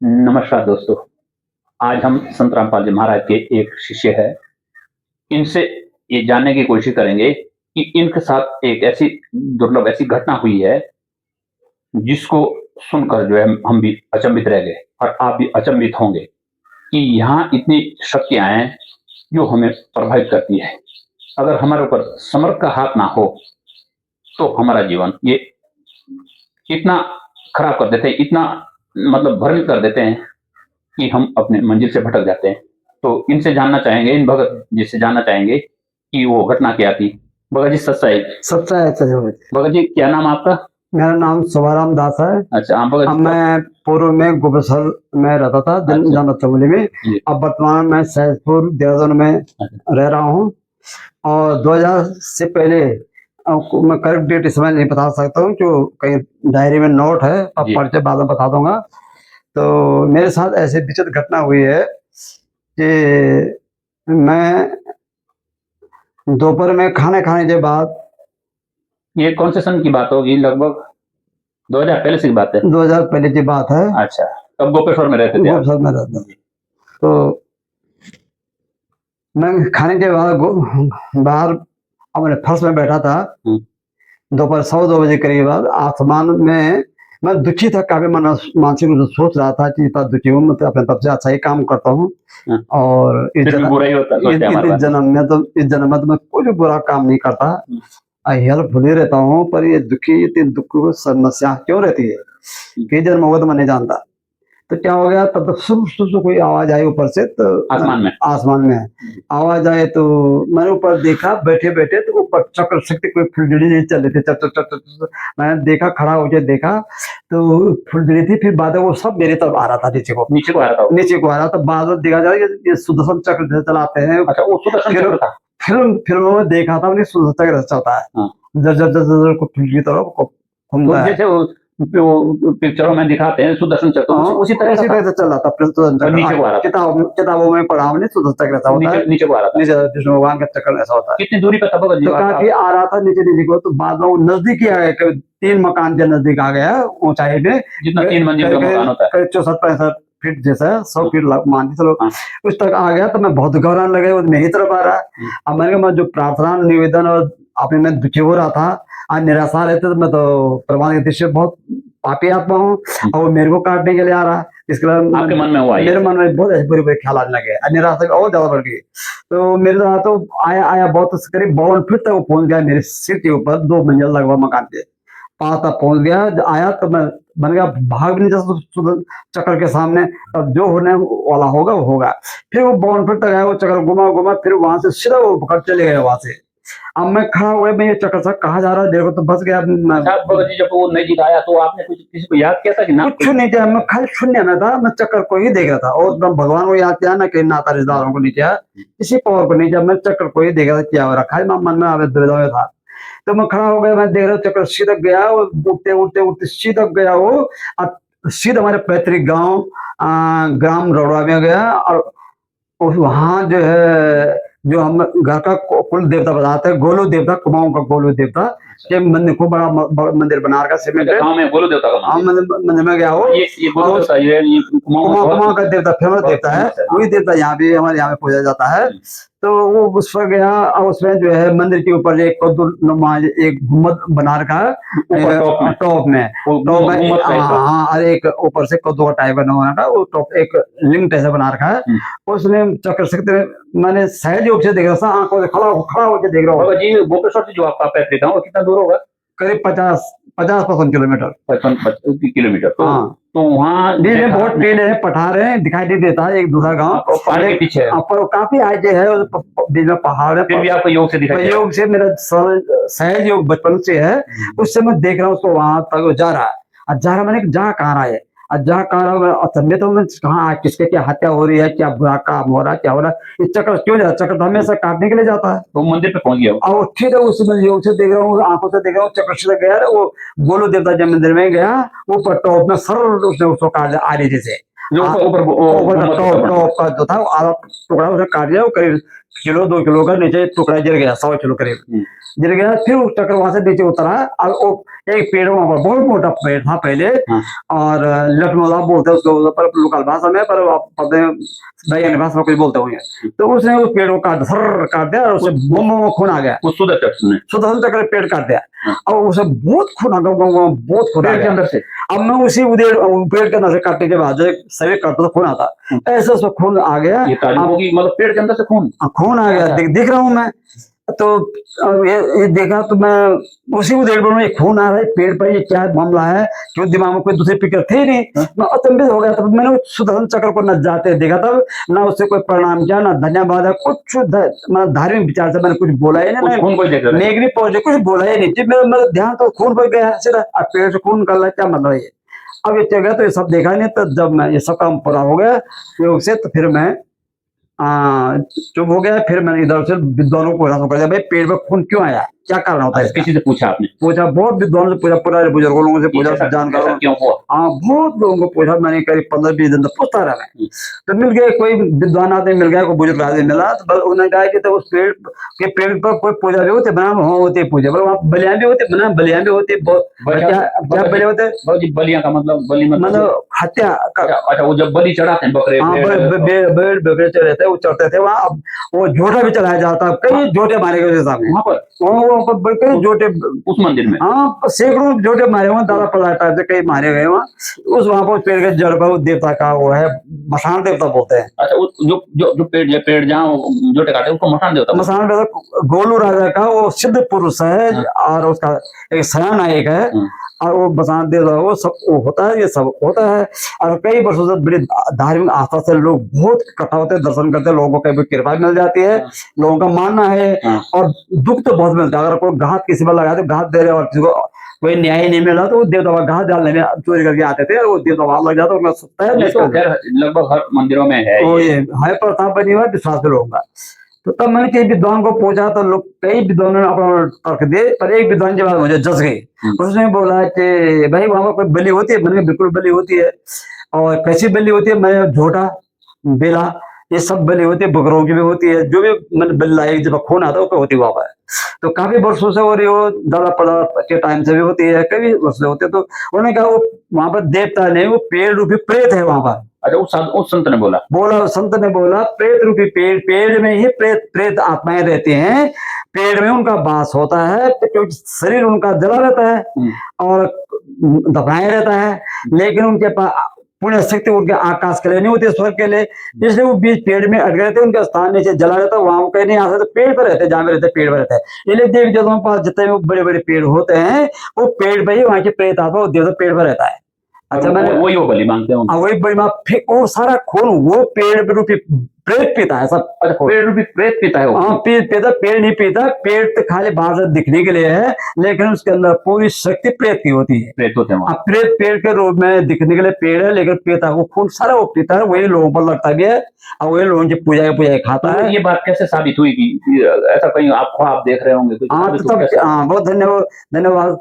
नमस्कार दोस्तों। आज हम संत रामपाल जी महाराज के एक शिष्य है। इनसे ये जानने की कोशिश करेंगे कि इनके साथ एक ऐसी दुर्लभ ऐसी घटना हुई है, जिसको सुनकर जो है हम भी अचंभित रह गए और आप भी अचंभित होंगे कि यहाँ इतनी शक्तियाँ हैं, जो हमें प्रभावित करती है। अगर हमारे ऊपर समर्थ का हाथ ना हो, तो हमारा जीवन ये इतना खराब कर देते हैं, इतना मतलब भ्रमित कर देते हैं कि हम अपने मंजिल से भटक जाते हैं। तो इनसे जानना चाहेंगे, इन भगत जी से जानना चाहेंगे कि वो घटना क्या थी। भगत जी सच्चाई। सच्चा है सच। भगत जी क्या नाम आपका? मेरा नाम शुभाराम दास है। अच्छा, हाँ भगत अब जी। मैं पूर्व में गोपेश्वर में रहता था, अच्छा। जाना चमोली में। जी। अब वर्तमान में सहजपुर देहरादून में अच्छा। रह रहा हूँ। और 2000 से पहले मैं करेक्ट डेट इस समय नहीं बता सकता हूँ, जो कहीं डायरी में नोट है, अब जी। पढ़ के बाद में बता दूंगा। तो मेरे साथ ऐसी विचित्र घटना हुई है कि मैं दोपहर में खाने खाने के बाद, ये कौन से सन की बात होगी? लगभग 2000 पहले से की बात है? 2000 पहले की बात है। अच्छा, तब गोपेश्वर में रहते थे आप? गोपेश्वर में रहता। जी। तो मैं खाने के बाद बाहर अपने फर्श में बैठा था। दोपहर 1:15 बजे करीब बाद आसमान में मैं दुखी था, काफी मन मानसिक रूप से सोच रहा था कि इतना दुखी हूँ, मतलब अपने तरफ से अच्छा ही काम करता हूँ। और इस जन्म में तो मैं कोई भी बुरा काम नहीं करता, हेल्पफुल ही रहता हूँ। पर ये दुखी, इतनी दुख की समस्या क्यों रहती है, कई जन्म होगा तो मैं नहीं जानता। तो क्या हो गया, तब तक शुभ कोई आवाज आई ऊपर से। तो आसमान में आवाज आए तो मैंने ऊपर देखा, बैठे बैठे तो ऊपर चक्र शक्ति कोई फुलझड़ी नहीं चल रही थी। चक चक चक चक मैंने देखा, खड़ा होकर देखा तो फुलझड़ी थी। फिर बाद वो सब मेरी तरफ आ रहा था, नीचे को आ रहा था। बाद में देखा जाए ये सुदर्शन चक्र जैसे चलाते हैं। अच्छा, वो सुदर्शन चक्र था। फिल्मों में देखा था, उन्हें सुदर्शन चक्र चलता है। जब जब जब जब फुलझड़ी तरफ घूमता है, वो पिक्चरों में दिखाते हैं सुदर्शन चक्र, उसी तरह से चल रहा था। नीचे को आ रहा था। किताबों में पढ़ा हमने, सुदर्शन चक्र ऐसा होता है। नीचे को आ रहा था। नीचे विष्णु भगवान का चक्र ऐसा होता है। कितनी दूरी पे था भगत जी? तो काफी आ रहा था नीचे नीचे को। तो बाद में वो नजदीक ही आ गया, 3 मकान के नजदीक आ गया ऊंचाई में। जितना 3 मंजिल का मकान होता है, 64-65 फीट जैसा, 100 फीट मान के चलो। उस तक आ गया तो मैं बहुत घबराने लगे, वो मेरी तरफ आ रहा है। अब मैंने कहा, मैं जो प्रार्थना निवेदन और अपने में दुखी हो रहा था, आज निराशा रहते, तो मैं तो प्रमाण के दृष्टि बहुत पापी आत्मा हूँ, और वो मेरे को काटने के लिए आ रहा है। इसके लिए आपके मन में हुआ, मेरे मन में बहुत ऐसे बुरे बुरे ख्याल आने लगे, निराशा और ज्यादा बढ़ गई। तो मेरे साथ तो आया बहुत करीब 52 फीट तक वो पहुंच गया, मेरे सिर के ऊपर 2 मंजिल लगभग मकान के पास तक पहुंच गया। आया तो मैं बन गया, भाग भी नहीं जा चक्कर के सामने। अब जो होने वाला होगा वो होगा। फिर वो 52 फीट तक आया, वो चक्कर घुमा घुमा, फिर वहां से सीधा वो पकड़ चले गए वहां से। अब मैं खड़ा हुआ, मैं ये चक्कर से कहा जा रहा है, देखो तो बस गया। जब वो नजदीक आया तो आपने कुछ किसी को याद किया था कि ना? कुछ नहीं किया, मैं खाली शून्य में था, मैं चक्कर को ही देख रहा था। और भगवान को याद किया ना, कि नाता रिश्तेदारों को नहीं किया, किसी पावर को नहीं किया, मैं चक्कर को ही देख रहा था क्या हो रहा। खाली मन में आवे दुविधा में था। तो मैं खड़ा हो गया, मैं देख रहा हूँ चक्कर सीधा गया, वो उठते उठते उठते सीधा गया वो सीधा हमारे पैतृक गांव ग्राम रोडवा में गया। और वहां जो है, जो हम घर का कुल देवता बताते हैं, गोलू देवता, कुमाऊं का गोलू देवता के मंदिर को बड़ा मंदिर बना रखा सीमेंट गांव में गोलू देवता का मंदिर में गया हो। ये गोलू देवता, ये कुमाऊं का देवता फेमस देवता है, वही देवता यहाँ भी हमारे यहाँ पे पूजा जाता है। तो वो उस पर गया, और उसमें जो है मंदिर के ऊपर एक कद्दूनुमा एक गुम्बद बना रखा है टॉप में। हाँ, और एक ऊपर से कद्दू का टाइप बना हुआ था, वो टॉप एक लिंग जैसा बना रखा है। उसमें चक्कर सकते मैंने सहज रूप से देख रहा था, आंखों से खड़ा होकर देख रहा हूँ। जी, गोपेश्वर से जो आपका पैतृक गांव कितना दूर होगा? करीब 50-55 किलोमीटर। 55 किलोमीटर। हाँ, तो वहाँ बहुत पेड़ है, पठार है, दिखाई नहीं देता है एक दूसरा गांव पहाड़ के पीछे है। काफी आगे है, बीच में पहाड़ है। फिर भी आपको योग से दिखाई? योग से मेरा सहज योग बचपन से है। उससे मैं देख रहा हूँ उसको, वहां तक जा रहा है। और जा रहा, मैंने जा कहाँ रहा है, जहाँ कहा अचंभे तो मैं कहा किसके क्या हत्या हो रही है, क्या बुरा काम हो रहा है, क्या हो रहा है, इस चक्कर क्यों जा, चक्कर तो हमेशा काटने के लिए जाता है। तो मंदिर पे पहुंच गया और ठीक है, उसमें योग से देख रहा हूँ, आंखों से देख रहा हूँ, चक्कर से गया, वो गोलू देवता जब मंदिर में गया, ऊपर टॉप में सर उसने उसको काट दिया आरी जैसे। टॉप का जो था वो आधा टुकड़ा उसने काट दिया, वो करीब किलो 2 किलो का नीचे टुकड़ा गिर गया, 100 किलो करीब गिर गया। फिर उस चक्कर वहां से नीचे उतरा और वो एक पेड़ वहां पर बहुत मोटा पेड़ था पहले, और लखनऊ बोलते हैं उसको पर लोकल भाषा में, पर आप पता है भैया भाषा में कुछ बोलते होंगे। तो उसने उस पेड़ को काट दिया और उससे बम खून आ गया। सुदर्शन चक्र पेड़ काट दिया और उसे बहुत खून आ गया, बहुत खून आ गया अंदर से। अब मैं उसी पेड़ के अंदर से काटने के बाद सभी काटता तो खून आता, ऐसे उसमें खून आ गया। मतलब पेड़ के अंदर से खून आ गया, दिख रहा हूँ मैं। तो ये देखा तो मैं उसी को देख रहा, खून आ रहा है पेड़ पर, ये क्या मामला है, क्यों दिमाग में कोई दूसरी फिक्र थी नहीं। मैं अचंभित हो गया। तब मैंने उस सुदर्शन चक्र को न जाते देखा, तब ना उससे कोई प्रणाम किया, ना धन्यवाद है, कुछ मतलब धार्मिक विचार से मैंने कुछ बोला ही नहीं, नेगेटिव पॉजिटिव कुछ बोला ही नहीं। मेरा ध्यान तो खून पर गया सीधा, अब पेड़ से खून कर रहा, क्या मतलब है ये। अब ये चल गया तो ये सब देखा नहीं। तो जब मैं ये सब काम पूरा हो गया योग से, तो फिर मैं चुप हो गया। फिर मैंने इधर से विद्वानों को पूछा, कर दिया भाई पेड़ में खून क्यों आया, क्या कारण होता है। किसी से पूछा आपने? पूछा, बहुत विद्वानों से पूछा, पूरा बुजुर्गों लोगों से पूछा, जानकारों क्यों हुआ। हाँ, बहुत लोगों को पूछा मैंने, करीब 15-20 दिन तक पूछता रहा मैं। तो मिल गया, कोई विद्वान आदमी मिल गया, कोई बुजुर्ग आदमी मिला। तो उन्होंने कहा कि तो उस पेड़ पर कोई पूजा भी होती, बना होती पूजा, वहाँ बलियां भी होती, बना बलियां भी होती। क्या बलि होते? बलियां का मतलब मतलब हत्या। अच्छा, वो जब बलि चढ़ाते हैं बकरे, बकरे चढ़े थे, वो चढ़ते थे वहाँ। अब वो झोटा भी चढ़ाया जाता, कई झोटे मारे गए सामने वहाँ पर, कई झोटे उस मंदिर में। हाँ, सैकड़ों झोटे मारे हुए, दादा पला टाइप से कई मारे गए वहाँ। उस वहाँ पर पेड़ के जड़ पर देवता का वो है, मसान देवता बोलते हैं। अच्छा, जो पेड़ जहाँ झोटे काटे उसको मसान देवता। मसान देवता गोलू राजा का वो सिद्ध पुरुष है, और उसका एक सया नायक है, और वो बसान देवता, वो सब वो होता है, ये सब होता है। और कई वर्षों से बड़ी धार्मिक आस्था से लोग बहुत इकट्ठा होते हैं, दर्शन करते हैं, लोगों को कभी कृपा मिल जाती है, लोगों का मानना है। और दुख तो बहुत मिलता है, अगर कोई घात किसी पर लगाए तो घात दे रहे, और किसी को कोई न्याय नहीं मिला तो वो देवता घात डालने में चोरी करके आते थे, और वो देवता लग जाता है, सकता है। लगभग हर मंदिरों में है, ये है प्रथा बनी हुआ विश्वास लोगों का। तो तब मैंने कई विद्वान को पूछा, तो लोग कई विद्वानों ने अपना तर्क दिए, पर एक विद्वान की बात मुझे जस गई। उसने बोला कि भाई वहां पर कोई बलि होती है? मैंने बिल्कुल बलि होती है। और कैसी बलि होती है? मैं झोटा, बेला, ये सब बलि होती है, बकरों की भी होती है, जो भी मैंने बलि लाई, जब खून आता है वो होती है वहां पर। तो काफी वर्षों से हो रही हो, दादा पड़ा के टाइम से भी होती है, कई वर्ष से होती है। तो उन्होंने कहा वो वहां पर देवता नहीं, वो पेड़ रूपी प्रेत है वहां पर। अच्छा, उस संत ने बोला, संत ने बोला प्रेत रूपी पेड़ में ही प्रेत आत्माएं रहती हैं, पेड़ में उनका वास होता है, क्योंकि शरीर उनका जला रहता है और दफनाया रहता है, लेकिन उनके पास पुण्य शक्ति उनके आकाश के लिए नहीं होती, स्वर्ग के लिए, इसलिए वो बीच पेड़ में अटक गए थे। उनका स्थान नीचे जला रहता है, वहां कहीं नहीं आ सकते, पेड़ पर रहते, जहां में रहते पेड़ पर रहते हैं। इसलिए देवी देवताओं के पास जितने बड़े बड़े पेड़ होते हैं, वो पेड़ पर ही वहां के प्रेत आत्मा देवता पेड़ पर रहता है। अच्छा, मैंने वही वो बलि मांगते हैं, वही बलि फिर वो सारा खून वो पेड़ रूपी प्रेत पीता है सब। अच्छा, पेड़ रूपी प्रेत पीता है? हाँ, पीता, पेड़ नहीं पीता। पेड़ तो खाली बाहर से दिखने के लिए है, लेकिन उसके अंदर पूरी शक्ति प्रेत की होती है। प्रेत होते हैं। प्रेत पेड़ के रूप में दिखने के लिए पेड़ है, लेकिन पीता वो खून सारा वो पीता है, वही लोगों पर लगता भी है, और वही लोगों की पूजा खाता है। ये बात कैसे साबित हुई कि ऐसा कहीं आप देख रहे होंगे? हाँ, तो तब बहुत धन्यवाद।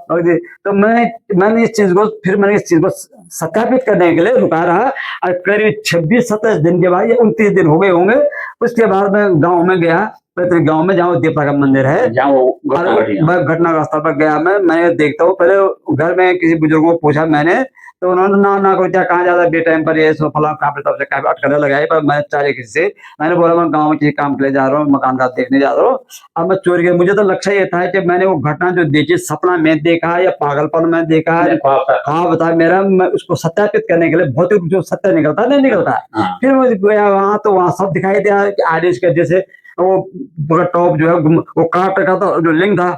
तो मैंने इस चीज को सत्यापित करने के लिए रुका रहा, और करीब 26-27 दिन के बाद, 29 दिन हो गए होंगे, उसके बाद मैं गांव में गया, पैतृक गांव में, जहाँ देवता का मंदिर है, जहाँ वो घटना स्थल पर गया। मैं देखता हूँ, पहले घर में किसी बुजुर्गों को पूछा मैंने, तो उन्होंने ना को क्या कहा जाता है बेटाइम पर, ये सो फला अटकलें लगाई। पर मैं चाहे किसी से, मैंने बोला मैं गाँव में किसी काम के लिए जा रहा हूँ, मकान का देखने जा रहा हूँ। अब मैं चोरी के, मुझे तो लक्ष्य ये था कि मैंने वो घटना जो देखी, सपना में देखा या पागलपन में देखा, ख्वाब था मेरा, मैं उसको सत्यापित करने के लिए भौतिक जो सत्य निकलता नहीं निकलता। फिर मैं गया वहां, तो वहां सब दिखाई दिया कि आरिश के जैसे वो पूरा टॉप जो है वो काट का था, जो लिंग था।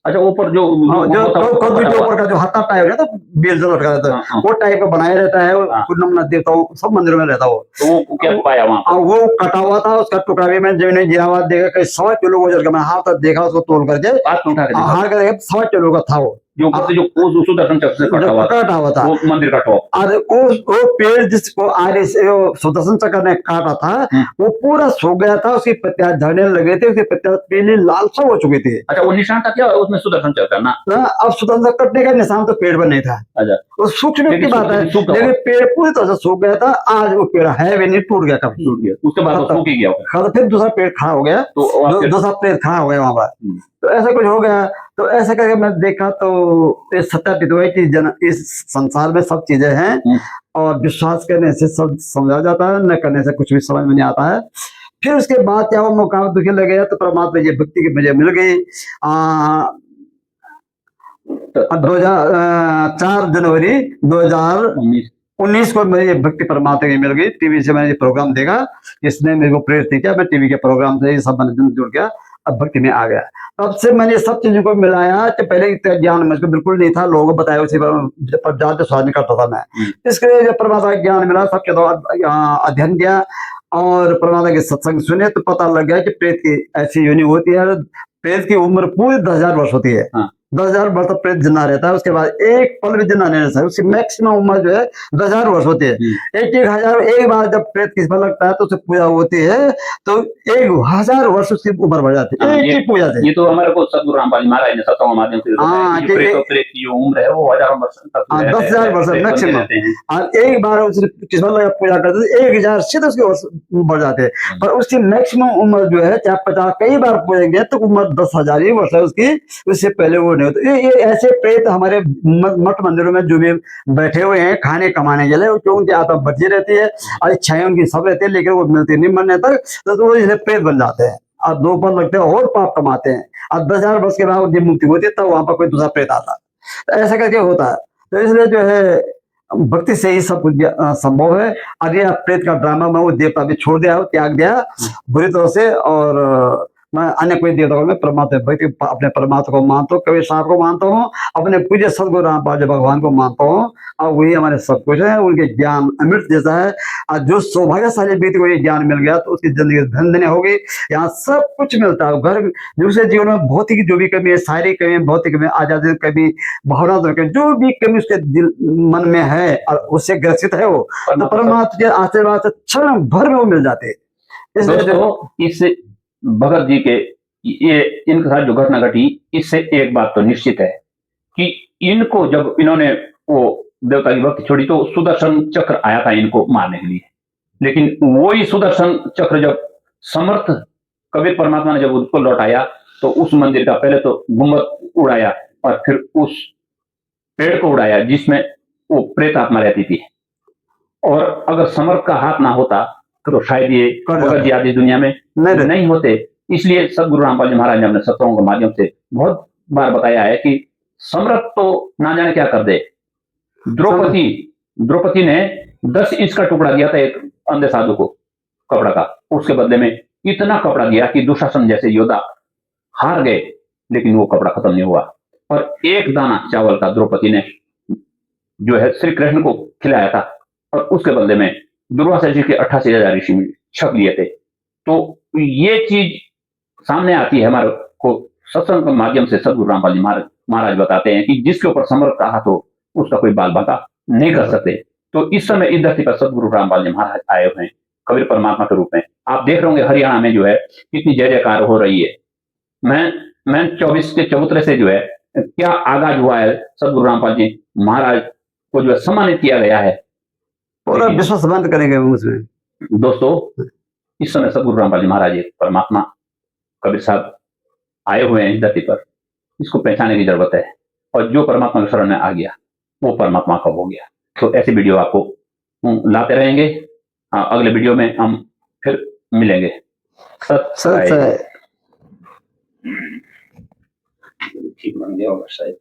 अच्छा, ऊपर जो कद्दू के ऊपर का जो हत्ता टाइप रहता है, बेल जो लटका रहता है, वो टाइप का बनाया रहता है, नमना देवताओं सब मंदिरों में रहता है वो। तो क्या पाया वहां? वो कटा हुआ था, उसका टुकड़ा भी मैं जमीन गिरा हुआ देखा, कहीं 100 किलो वजन का, मैं हाथ तक देखा उसको तोल करके, हाथ करके 100 किलो का था वो, जो ऊपर से जो उस सुदर्शन चक्र से कटा हुआ काटा हुआ था, वो मंदिर का टॉप। और वो पेड़ जिसको आर्य से वो सुदर्शन चक्र ने काटा था, वो पूरा सूख गया था, उसकी पत्तियां झड़ने लगे थे, उसकी पत्तियां पीली लाल सब हो चुकी थी। अच्छा, वो निशान था क्या उसमें सुदर्शन चक्र ना? अब सुदर्शन कटने का निशान तो पेड़ पर नहीं था। अच्छा, वो सूखने की लेकिन बात है, सूखा लेकिन पेड़ पूरी तरह से सूख गया था। आज वो पेड़ है भी नहीं, टूट गया कभी, टूट गया, उसके बाद वो खत्म। सूख ही गया। फिर दूसरा पेड़ खड़ा हो गया, तो फिर दूसरा पेड़ खड़ा हो गया वहां पर। तो ऐसा कुछ हो गया। तो ऐसा करके मैं देखा तो ये सत्यापित हुआ कि इस संसार में सब चीजें हैं, और विश्वास करने से सब समझा जाता है, न करने से कुछ भी समझ में नहीं आता है। फिर उसके बाद क्या हुआ, मौका दुखी लग गया, तो परमात्मा ये भक्ति की मुझे मिल गई। 4 जनवरी 2019 को मुझे भक्ति परमात्मा की मिल गई। टीवी से मैंने ये प्रोग्राम देखा, इसने मेरे को प्रेरित किया, मैं टीवी के प्रोग्राम से ये सब मैंने जुड़ गया, अब भक्ति में आ गया। तब से मैंने सब चीजों को मिलाया। तो पहले इतना ज्ञान मुझको बिल्कुल नहीं था, लोगों को बताया उसी पर ज्यादा विश्वास नहीं करता था मैं। इसके लिए जब परमात्मा का ज्ञान मिला, सबके द्वारा अध्ययन किया और परमात्मा के सत्संग सुने, तो पता लग गया कि प्रेत की ऐसी योनि होती है। प्रेत की उम्र पूरी 10,000 वर्ष होती है। 10,000 वर्ष तक प्रेत जिंदा रहता है, उसके बाद एक पल भी जिंदा नहीं रहता है। उसकी मैक्सिमम उम्र जो है 10,000 वर्ष होती है। 1,000 एक बार जब प्रेत किसी पर लगता है तो उसे पूजा होती है, तो 1,000 वर्ष उसकी उम्र बढ़ जाती है एक ही पूजा से। ये तो हमारे को सदगुरु रामपाल जी महाराज ने सत्संग के माध्यम से बताया कि प्रेत की जो उम्र है वो 1000 वर्ष तक, 10,000 वर्ष मैक्सिमम। और एक बार उसे किसी पर लगा पूजा करते 1,000 से उसके वर्ष बढ़ जाते हैं। पर उसकी मैक्सिमम उम्र जो है, चाहे 50 कई बार पूजेंगे तो उम्र 10,000 ही वर्ष है उसकी, उससे पहले वो नहीं होता। ये ऐसे प्रेत हमारे मठ मंदिरों में जो भी बैठे हुए हैं खाने कमाने के लिए, क्यों उनकी आत्मा बची रहती है और इच्छाएं उनकी सब रहती है, लेकिन वो मिलती नहीं मरने तक, तो वो इसलिए प्रेत बन जाते हैं और 2 पल लगते हैं और पाप कमाते हैं। और 10,000 वर्ष के बाद जब मुक्ति होती है तब वहां पर कोई दूसरा प्रेत आता है। तो ऐसा करके होता है। तो इसलिए जो है भक्ति से ही सब कुछ संभव है। और ये प्रेत का ड्रामा मैं वो देवता भी छोड़ दिया, त्याग दिया बुरी तरह से। और मैं अन्य कोई देवता को मैं परमात्मा भक्ति अपने परमात्मा को मानता हूँ, कबीर साहब को मानता हूँ, अपने पूज्य सदगुरु रामपाल जी भगवान को मानता हूँ। और वही हमारे सब कुछ है, उनके ज्ञान अमृत जैसा है। और जो सौभाग्यशाली व्यक्ति को ये ज्ञान मिल गया तो उसकी जिंदगी धन धन्य होगी। यहाँ सब कुछ मिलता है। घर दूसरे जीवन में भौतिक जो भी कमी है, शारीरिक कमी, भौतिक कमी, आजादी कमी, भावनात्मक कमी, जो भी कमी उसके दिल मन में है और उससे ग्रसित है, वो तो परमात्मा के आशीर्वाद से क्षण भर में वो मिल जाते हैं। इसलिए इस भगत जी के ये इनके साथ जो घटना घटी, इससे एक बात तो निश्चित है कि इनको जब इन्होंने वो देवता की भक्ति छोड़ी तो सुदर्शन चक्र आया था इनको मारने के लिए। लेकिन वही सुदर्शन चक्र जब समर्थ कबीर परमात्मा ने जब उसको लौटाया तो उस मंदिर का पहले तो गुंबद उड़ाया और फिर उस पेड़ को उड़ाया जिसमें वो प्रेत आत्मा रहती थी। और अगर समर्थ का हाथ ना होता तो शायद ये भगत जी आदि दुनिया में नहीं होते। इसलिए सदगुरु रामपाल जी महाराज ने अपने सत्संगों के माध्यम से बहुत बार बताया है कि समर्थ तो ना जाने क्या कर दे। द्रौपदी ने 10 इंच का टुकड़ा दिया था एक अंधे साधु को कपड़ा का, उसके बदले में इतना कपड़ा दिया कि दुशासन जैसे योद्धा हार गए, लेकिन वो कपड़ा खत्म नहीं हुआ। और एक दाना चावल का द्रौपदी ने जो है श्री कृष्ण को खिलाया था और उसके बदले में दुर्वासा जी के 88,000 ऋषि छक लिए थे। तो ये चीज सामने आती है हमारे को सत्संग के माध्यम से। सदगुरु रामपाल जी महाराज बताते हैं कि जिसके ऊपर समर्थ का हाथ हो उसका कोई बाल बांका नहीं कर सकते। तो इस समय इस धरती पर सदगुरु रामपाल जी महाराज आए हुए हैं कबीर परमात्मा के रूप में। आप देख रहे होंगे हरियाणा में जो है कितनी जय जयकार हो रही है। मैं 24 के चबूतरे से जो है क्या आगाज हुआ है, सदगुरु रामपाल जी महाराज को जो है सम्मानित किया गया है। पूरा विश्व सम्मान करेंगे उसमें। दोस्तों इस समय सदगुरु रामपाल जी महाराज परमात्मा कबीर साहब आए हुए हैं इस धरती पर, इसको पहचानने की जरूरत है। और जो परमात्मा के शरण में आ गया वो परमात्मा का हो गया। तो ऐसी वीडियो आपको लाते रहेंगे। अगले वीडियो में हम फिर मिलेंगे। सत ठीक बन गया होगा शायद।